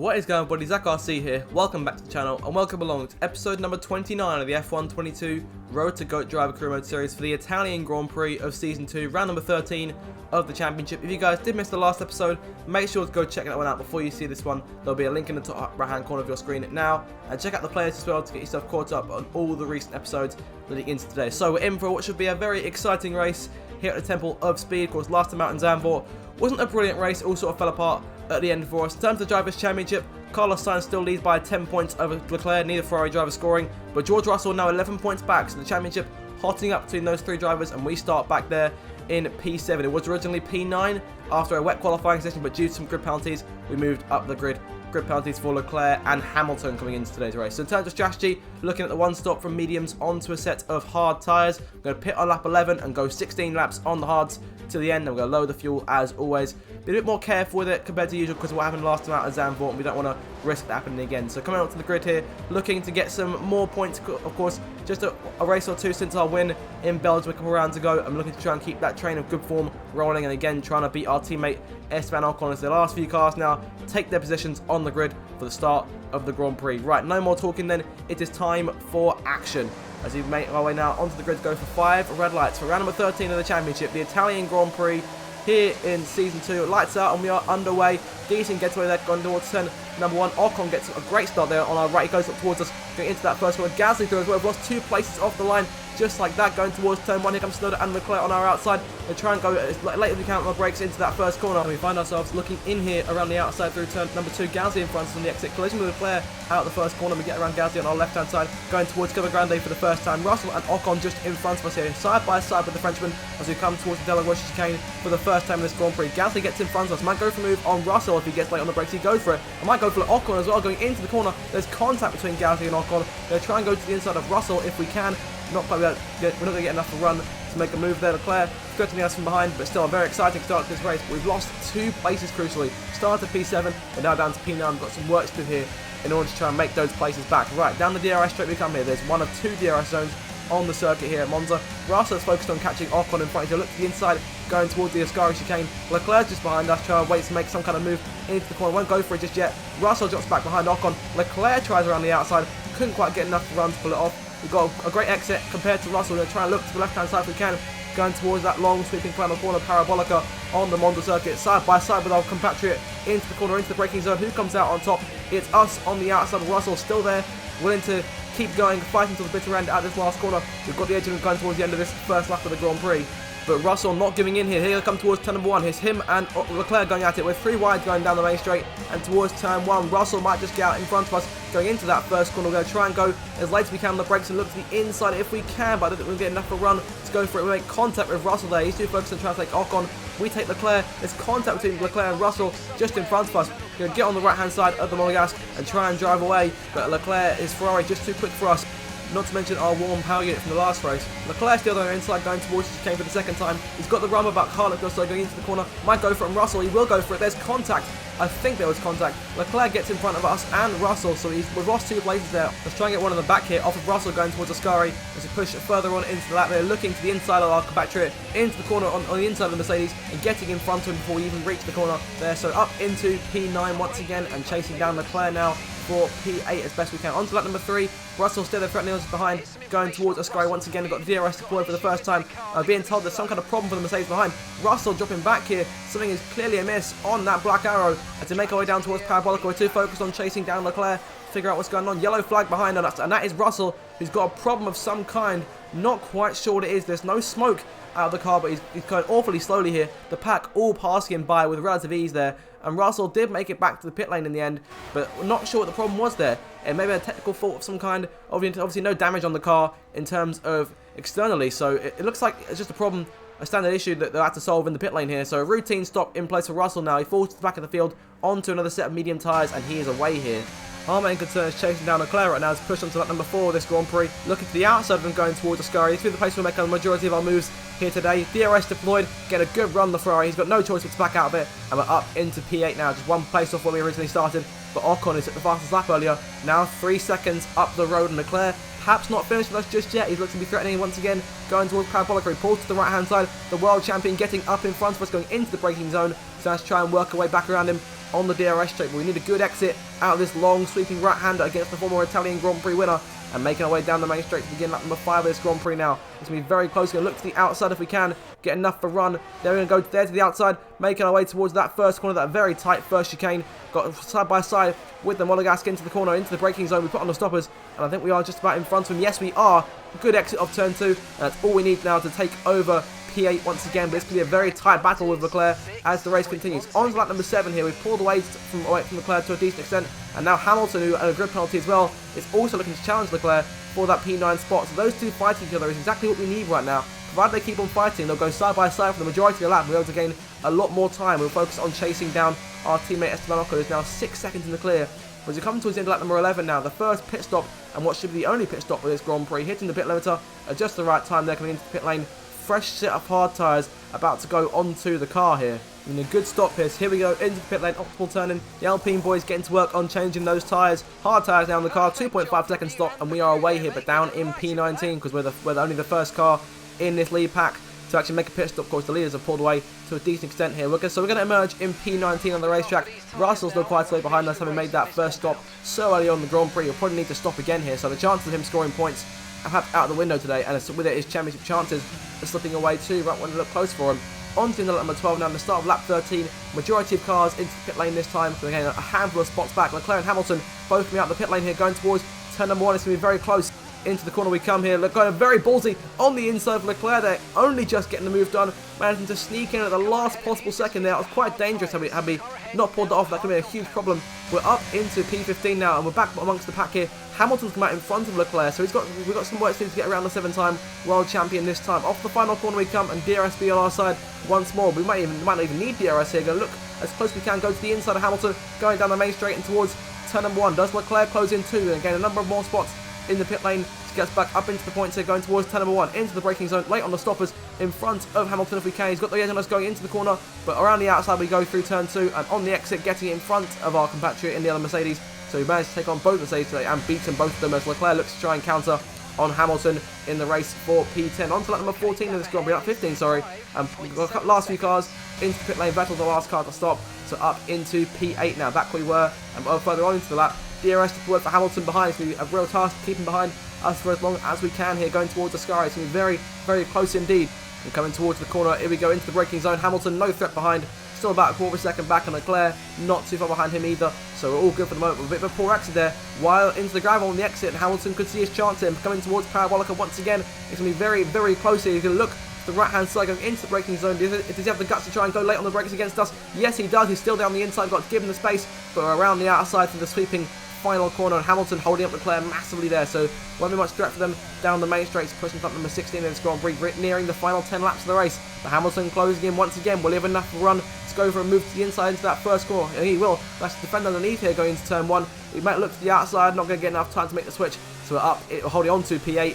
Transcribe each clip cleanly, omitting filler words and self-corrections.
What is going on, buddy? Zach RC here. Welcome back to the channel and welcome along to episode number 29 of the F1 22 Road to GOAT Driver Career Mode series for the Italian Grand Prix of Season 2, round number 13 of the championship. If you guys did miss the last episode, make sure to go check that one out before you see this one. There'll be a link in the top right hand corner of your screen now. And check out the playlist as well to get yourself caught up on all the recent episodes leading into today. So we're in for what should be a very exciting race here at the Temple of Speed. Of course, last time out in Zandvoort wasn't a brilliant race. It all sort of fell apart at the end for us. In terms of the Drivers' Championship, Carlos Sainz still leads by 10 points over Leclerc, neither Ferrari driver scoring, but George Russell now 11 points back, so the championship hotting up between those three drivers, and we start back there in P7. It was originally P9 after a wet qualifying session, but due to some grid penalties, we moved up the grid. Grid penalties for Leclerc and Hamilton coming into today's race. So in terms of strategy, looking at the one stop from mediums onto a set of hard tyres. I'm going to pit on lap 11 and go 16 laps on the hards to the end. I'm going to lower the fuel as always. Be a bit more careful with it compared to usual because of what happened last time out at Zandvoort, and we don't want to risk that happening again. So coming onto the grid here, looking to get some more points. Of course, just a race or two since our win in Belgium a couple rounds ago. I'm looking to try and keep that train of good form rolling, and again trying to beat our teammate Esteban Ocon as the last few cars now take their positions on the grid for the start of the Grand Prix. Right, no more talking then. It is time for action. As we make our way now onto the grid to go for 5 red lights for round number 13 of the championship, the Italian Grand Prix here in Season 2. Lights out and we are underway. Decent getaway there going towards turn number 1. Ocon gets a great start there on our right. He goes up towards us, going into that first one. Gasly through as well. We've lost 2 places off the line just like that, going towards turn 1. Here comes Snowden and Leclerc on our outside. They try and go as late as we can on the brakes into that first corner. And we find ourselves looking in here around the outside through turn number 2. Gasly in front of us on the exit. Collision with Leclerc out the first corner. We get around Gasly on our left hand side, going towards Cover Grande for the first time. Russell and Ocon just in front of us here, side by side with the Frenchman as we come towards the Delaware chicane for the first time in this Grand Prix. Gasly gets in front of us. Might go for a move on Russell if he gets late on the brakes. He goes for it. I might go for Ocon as well, going into the corner. There's contact between Gasly and Ocon. They'll try and go to the inside of Russell if we can. Not quite, we're not going to get enough to run to make a move there. Leclerc threatening us from behind, but still a very exciting start to this race. We've lost 2 places crucially. Started at P7, we're now down to P9. We've got some work to do here in order to try and make those places back. Right, down the DRS straight we come here. There's 1 of 2 DRS zones on the circuit here at Monza. Russell's focused on catching Ocon in front. He'll look to the inside, going towards the Ascari chicane. Leclerc just behind us, trying to wait to make some kind of move into the corner. Won't go for it just yet. Russell drops back behind Ocon. Leclerc tries around the outside. Couldn't quite get enough to run to pull it off. We've got a great exit compared to Russell. We're going to try and look to the left-hand side if we can. Going towards that long sweeping final corner parabolica on the Monza circuit. Side by side with our compatriot into the corner, into the braking zone. Who comes out on top? It's us on the outside. Russell still there, willing to keep going, fighting till the bitter end at this last corner. We've got the edge of him going towards the end of this first lap of the Grand Prix. But Russell not giving in here. Here they come towards turn number 1. Here's him and Leclerc going at it with 3 wide going down the main straight. And towards turn 1, Russell might just get out in front of us going into that first corner. We're going to try and go as late as we can on the brakes and look to the inside if we can. But I don't think we'll get enough of a run to go for it. We make contact with Russell there. He's too focused on trying to take Ocon. We take Leclerc. There's contact between Leclerc and Russell just in front of us. We're going to get on the right hand side of the Monegasque and try and drive away. But Leclerc, his Ferrari, just too quick for us. Not to mention our warm power unit from the last race. Leclerc still on the inside going towards the chicane for the second time. He's got the run about Carlos Ghosn going into the corner. Might go for it from Russell. He will go for it. There's contact. I think there was contact. Leclerc gets in front of us and Russell, so we've lost 2 places there. Let's try and get one on the back here off of Russell going towards Ascari as we push further on into the lap. They're looking to the inside of our compatriot, into the corner on the inside of the Mercedes and getting in front of him before we even reach the corner there. So up into P9 once again and chasing down Leclerc now for P8 as best we can. On to lap number 3. Russell still there threatening us behind, going towards Ascari once again. We've got the DRS deployed for the first time. Being told there's some kind of problem for the Mercedes behind. Russell dropping back here. Something is clearly amiss on that black arrow. As to make our way down towards Parabolica, we're too focused on chasing down Leclerc. Figure out what's going on. Yellow flag behind us, and that is Russell, who's got a problem of some kind. Not quite sure what it is. There's no smoke out of the car, but he's going awfully slowly here. The pack all passing him by with relative ease there. And Russell did make it back to the pit lane in the end, but we're not sure what the problem was there. It may be a technical fault of some kind. Obviously no damage on the car in terms of externally, so it looks like it's just a problem, a standard issue that they'll have to solve in the pit lane here. So a routine stop in place for Russell now. He falls to the back of the field onto another set of medium tyres, and he is away here. Our main concern is chasing down Leclerc right now. He's pushed onto lap number 4 of this Grand Prix. Looking to the outside of him going towards Ascari. This is the place we'll make a majority of our moves here today. DRS deployed. Get a good run, the Ferrari. He's got no choice but to back out of it. And we're up into P8 now. Just 1 place off where we originally started. But Ocon is at the fastest lap earlier. Now 3 seconds up the road, and Leclerc perhaps not finished with us just yet. He's looking to be threatening once again, going towards Parabolica. He pulls to the right hand side. The world champion getting up in front of us, going into the braking zone. So let's try and work our way back around him on the DRS straight, but we need a good exit out of this long sweeping right-hander against the former Italian Grand Prix winner, and making our way down the main straight to begin lap number 5 of this Grand Prix now. It's going to be very close. Going to look to the outside if we can, get enough for run. Then we're going to go there to the outside, making our way towards that first corner, that very tight first chicane. Got side by side with the Monegasque into the corner, into the braking zone. We put on the stoppers, and I think we are just about in front of him. Yes, we are. Good exit of turn 2, and that's all we need now to take over P8 once again, but it's going to be a very tight battle with Leclerc as the race continues. On to lap number 7 here. We've pulled away from Leclerc to a decent extent, and now Hamilton, who had a grid penalty as well, is also looking to challenge Leclerc for that P9 spot. So those two fighting each other is exactly what we need right now. Provided they keep on fighting, they'll go side by side for the majority of the lap. We'll be able to gain a lot more time. We'll focus on chasing down our teammate Esteban Ocon, who's now 6 seconds in the clear. As we come towards the end of lap number 11 now, the first pit stop, and what should be the only pit stop for this Grand Prix, hitting the pit limiter at just the right time there, coming into the pit lane. Fresh set of hard tyres about to go onto the car here. And a good stop here. So here we go into the pit lane, optimal turning. The Alpine boys getting to work on changing those tyres. Hard tyres now on the car, 2.5 second stop, and we are away here, but down in P19 because we're only the first car in this lead pack to actually make a pit stop. Of course, the leaders have pulled away to a decent extent here. So we're going to emerge in P19 on the racetrack. Russell's still quite a way behind us, having made that first stop so early on the Grand Prix. He'll probably need to stop again here, so the chances of him scoring points are out of the window today, and with it his championship chances are slipping away too. Right when it looked close for him. On to lap number 12 now, the start of lap 13. Majority of cars into the pit lane this time. So again, a handful of spots back. Leclerc and Hamilton both coming out the pit lane here, going towards turn number 1. It's going to be very close. Into the corner we come here. Leclerc very ballsy on the inside of Leclerc there, only just getting the move done, managing to sneak in at the last possible second there. It was quite dangerous had we not pulled that off. That could be a huge problem. We're up into P15 now, and we're back amongst the pack here. Hamilton's come out in front of Leclerc, so we've got some work to do to get around the 7-time world champion this time. Off the final corner we come, and DRSB on our side once more. We might not even need DRS here. Go look as close as we can, go to the inside of Hamilton, going down the main straight and towards turn number 1. Does Leclerc close in too? And again, a number of more spots in the pit lane. Gets back up into the points here, going towards turn number 1, into the braking zone, late on the stoppers, in front of Hamilton if we can. He's got the edge on us going into the corner, but around the outside we go through turn 2, and on the exit, getting in front of our compatriot in the other Mercedes. So we managed to take on both Mercedes today and beat them both of them, as Leclerc looks to try and counter on Hamilton in the race for P10. On to lap number 14 of this Grand Prix, lap 15, sorry. And we've got the last few cars into the pit lane. Vettel's the last car to stop, so up into P8 now. Back we were, and further on into the lap. DRS to work for Hamilton behind, so a real task to keep him behind us for as long as we can here, going towards the sky. It's going to be very, very close indeed. And coming towards the corner, here we go into the braking zone. Hamilton, no threat behind, still about a quarter of a second back, and Leclerc not too far behind him either. So we're all good for the moment. A bit of a poor exit there, while into the gravel on the exit, and Hamilton could see his chance here. Coming towards Parabolica once again. It's going to be very, very close here. He's going to look to the right-hand side, going into the braking zone. Does he have the guts to try and go late on the brakes against us? Yes, he does. He's still down the inside, got to give him the space, but around the outside to the sweeping final corner, and Hamilton holding up Leclerc massively there, so won't be much threat for them down the main straights, pushing up number 16 in this Grand Prix, nearing the final 10 laps of the race. But Hamilton closing in once again. Will he have enough run to go for a move to the inside into that first corner? And he will. That's the defender underneath here going into turn 1. He might look to the outside, not going to get enough time to make the switch, so we're up, holding on to P8,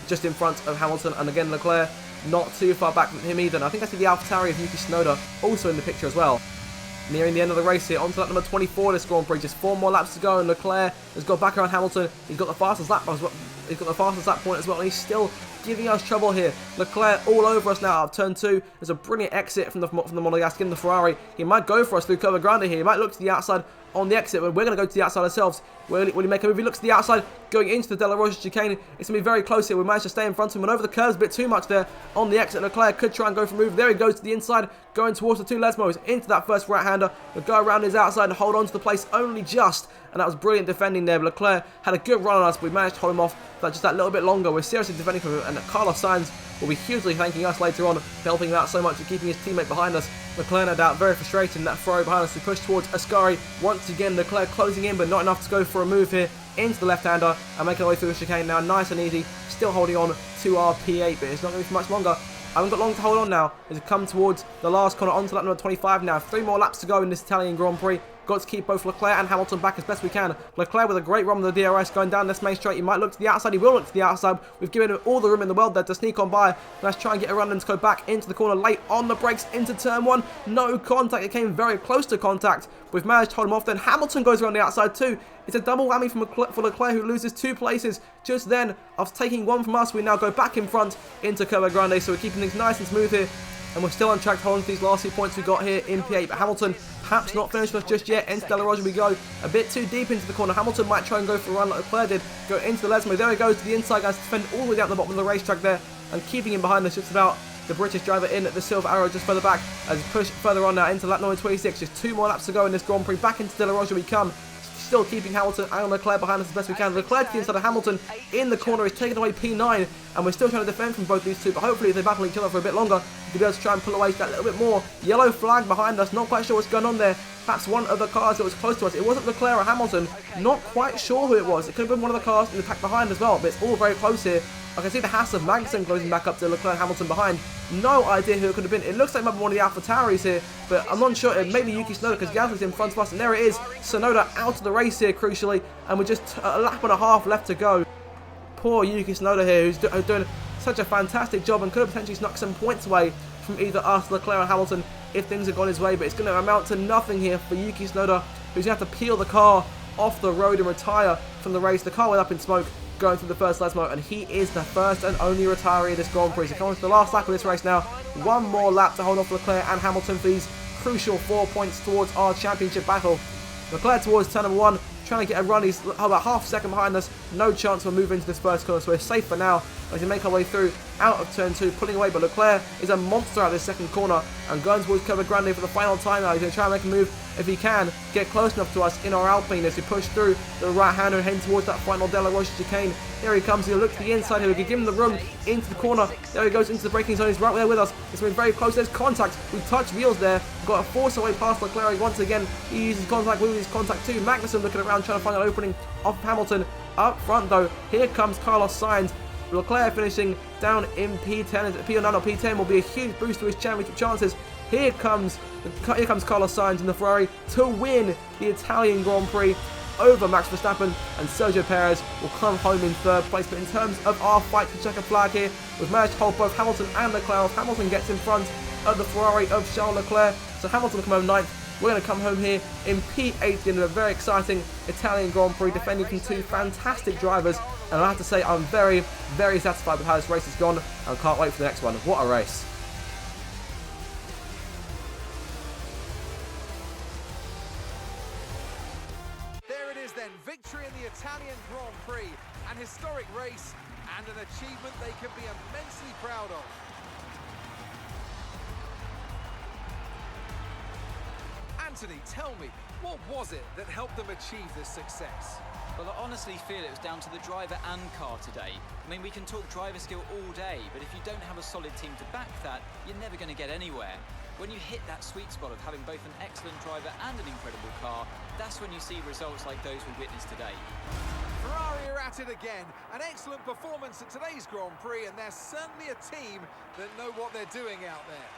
just in front of Hamilton, and again Leclerc not too far back from him either. And I think I see the AlphaTauri of Yuki Tsunoda also in the picture as well. Nearing the end of the race here, onto lap number 24 this Grand Prix. Just 4 more laps to go, and Leclerc has got back around Hamilton. He's got the fastest lap as well. He's got the fastest lap point as well, and he's still giving us trouble here. Leclerc all over us now out of turn 2. There's a brilliant exit from the Monegasque in the Ferrari. He might go for us through Curva Grande here. He might look to the outside on the exit, but we're going to go to the outside ourselves. Will he make a move? He looks to the outside, going into the De La Rocha chicane. It's going to be very close here. We managed to stay in front of him, and over the curves a bit too much there on the exit. Leclerc could try and go for a move. There he goes to the inside, going towards the two Lesmos, into that first right-hander. He'll go around his outside and hold on to the place only just, and that was brilliant defending there. But Leclerc had a good run on us, but we managed to hold him off for just that little bit longer. We're seriously defending from him, and Carlos Sainz will be hugely thanking us later on for helping him out so much and keeping his teammate behind us. Leclerc, no doubt, very frustrated in that Ferrari behind us. We push towards Ascari. Once again, Leclerc closing in, but not enough to go for a move here into the left-hander and making our way through the chicane now, nice and easy. Still holding on to our P8, but it's not going to be for much longer. I haven't got long to hold on now as we come towards the last corner, onto lap number 25 now. 3 more laps to go in this Italian Grand Prix. Got to keep both Leclerc and Hamilton back as best we can. Leclerc with a great run with the DRS going down this main straight. He might look to the outside. He will look to the outside. We've given him all the room in the world there to sneak on by. Let's try and get a run and to go back into the corner late on the brakes into turn 1. No contact. It came very close to contact. We've managed to hold him off. Then Hamilton goes around the outside too. It's a double whammy for Leclerc, who loses 2 places. Just then, after taking 1 from us, we now go back in front into Curva Grande. So we're keeping things nice and smooth here and we're still on track to hold on to these last 2 points we got here in P8. But Hamilton perhaps not finished with us just yet. Into De La Roja we go, a bit too deep into the corner. Hamilton might try and go for a run like Leclerc did, go into the Lesmo. There he goes to the inside, guys, to defend all the way down the bottom of the racetrack there, and keeping him behind us just about. The British driver in the silver arrow just further back as push further on now into lap number 26. Just 2 more laps to go in this Grand Prix. Back into De La Roja we come. Still keeping Hamilton and Leclerc behind us as best we can. Leclerc to the inside of Hamilton in the corner is taking away P9, and we're still trying to defend from both these two, but hopefully if they battle each other for a bit longer, we'll be able to try and pull away that little bit more. Yellow flag behind us, not quite sure what's going on there. Perhaps one of the cars that was close to us. It wasn't Leclerc or Hamilton, not quite sure who it was. It could have been one of the cars in the pack behind as well, but it's all very close here. I can see the Haas of Magnussen closing back up to Leclerc and Hamilton behind. No idea who it could have been. It looks like maybe one of the Alpha Tauris here, but I'm not sure. It may be Yuki Tsunoda because Gasly's in front of us, and there it is. Tsunoda out of the race here, crucially, and we're just a lap and a half left to go. Poor Yuki Tsunoda here, who's doing such a fantastic job and could have potentially snuck some points away from either us, Leclerc, or Hamilton if things had gone his way, but it's going to amount to nothing here for Yuki Tsunoda, who's going to have to peel the car off the road and retire from the race. The car went up in smoke going through the first Lesmo, and he is the first and only retiree of this Grand Prix. So coming to the last lap of this race now. One more lap to hold off Leclerc and Hamilton for these crucial 4 points towards our championship battle. Leclerc towards turn number 1, trying to get a run. He's about half a second behind us. No chance we'll move into this first corner, so we're safe for now as we make our way through out of turn 2, pulling away. But Leclerc is a monster out of this second corner and going towards Cover Grande for the final time now. He's going to try and make a move if he can, get close enough to us in our Alpine as we push through the right-hander and heading towards that final De La Roja chicane. Here he comes. He'll look to the inside here. We can give him the room into the corner. There he goes into the braking zone. He's right there with us. It's been very close. There's contact. We touched wheels there. Got a force away past Leclerc once again. He uses contact. We use contact too. Magnussen looking around trying to find an opening off Hamilton. Up front though, here comes Carlos Sainz. Leclerc finishing down in P10. P9 or P10 will be a huge boost to his championship chances. Here comes Carlos Sainz in the Ferrari to win the Italian Grand Prix over Max Verstappen, and Sergio Perez will come home in third place. But in terms of our fight to check a flag here, we've managed to hold both Hamilton and Leclerc. Hamilton gets in front of the Ferrari of Charles Leclerc, so Hamilton will come home 9th. We're going to come home here in P8 in a very exciting Italian Grand Prix, defending from 2 fantastic drivers. And I have to say, I'm very, very satisfied with how this race has gone, and can't wait for the next one. What a race. There it is then, victory in the Italian Grand Prix, an historic race and an achievement they can be immensely proud of. Anthony, tell me, what was it that helped them achieve this success? Well, I honestly feel it was down to the driver and car today. I mean, we can talk driver skill all day, but if you don't have a solid team to back that, you're never going to get anywhere. When you hit that sweet spot of having both an excellent driver and an incredible car, that's when you see results like those we witnessed today. Ferrari are at it again. An excellent performance at today's Grand Prix, and there's certainly a team that know what they're doing out there.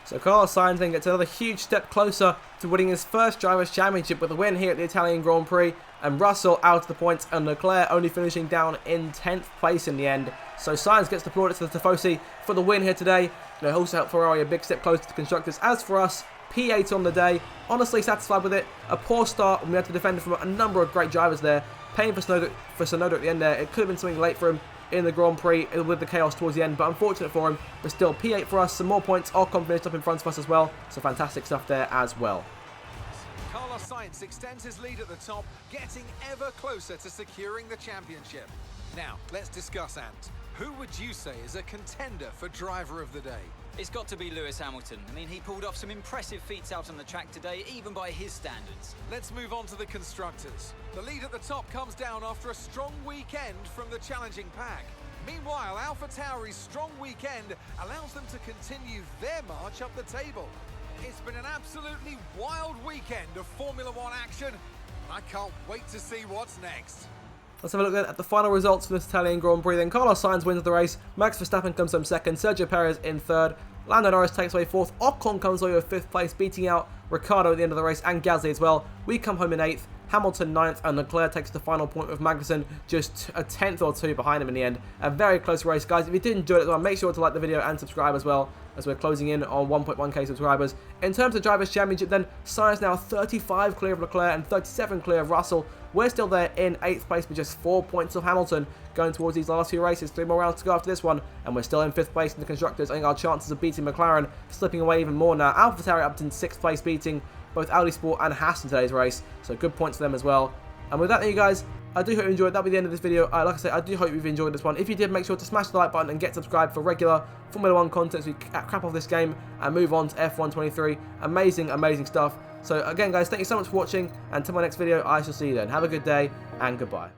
So Carlos Sainz then gets another huge step closer to winning his first Drivers' Championship with a win here at the Italian Grand Prix, and Russell out of the points, and Leclerc only finishing down in 10th place in the end. So Sainz gets the plaudits to the Tifosi for the win here today. They also helped Ferrari a big step closer to the constructors. As for us, P8 on the day, honestly satisfied with it. A poor start when we had to defend from a number of great drivers there. Paying for Tsunoda at the end there. It could have been something late for him in the Grand Prix with the chaos towards the end, but unfortunate for him. But still, P8 for us, some more points. Ocon finished up in front of us as well, so fantastic stuff there as well. Carlos Sainz extends his lead at the top, getting ever closer to securing the championship. Now, let's discuss, Ant. Who would you say is a contender for driver of the day? It's got to be Lewis Hamilton. I mean, he pulled off some impressive feats out on the track today, even by his standards. Let's move on to the constructors. The lead at the top comes down after a strong weekend from the challenging pack. Meanwhile, Alpha Tauri's strong weekend allows them to continue their march up the table. It's been an absolutely wild weekend of Formula One action. I can't wait to see what's next. Let's have a look at the final results for this Italian Grand Prix. Then Carlos Sainz wins the race, Max Verstappen comes home 2nd, Sergio Perez in 3rd, Lando Norris takes away 4th, Ocon comes away with 5th place, beating out Ricciardo at the end of the race and Gasly as well. We come home in 8th, Hamilton 9th, and Leclerc takes the final point with Magnussen just a 10th or 2 behind him in the end. A very close race, guys. If you did enjoy it as well, make sure to like the video and subscribe as well, as we're closing in on 1.1k subscribers. In terms of Drivers' Championship then, Sainz now 35 clear of Leclerc and 37 clear of Russell. We're still there in 8th place with just 4 points of Hamilton going towards these last few races. 3 more rounds to go after this one, and we're still in 5th place in the Constructors. I think our chances of beating McLaren slipping away even more now. AlphaTauri up in 6th place, beating both Audi Sport and Haas in today's race, so good points for them as well. And with that, then, you guys, I do hope you enjoyed. That'll be the end of this video. Like I say, I do hope you've enjoyed this one. If you did, make sure to smash the like button and get subscribed for regular Formula 1 content as we crap off this game and move on to F1 23. Amazing, amazing stuff. So again, guys, thank you so much for watching, and until my next video, I shall see you then. Have a good day, and goodbye.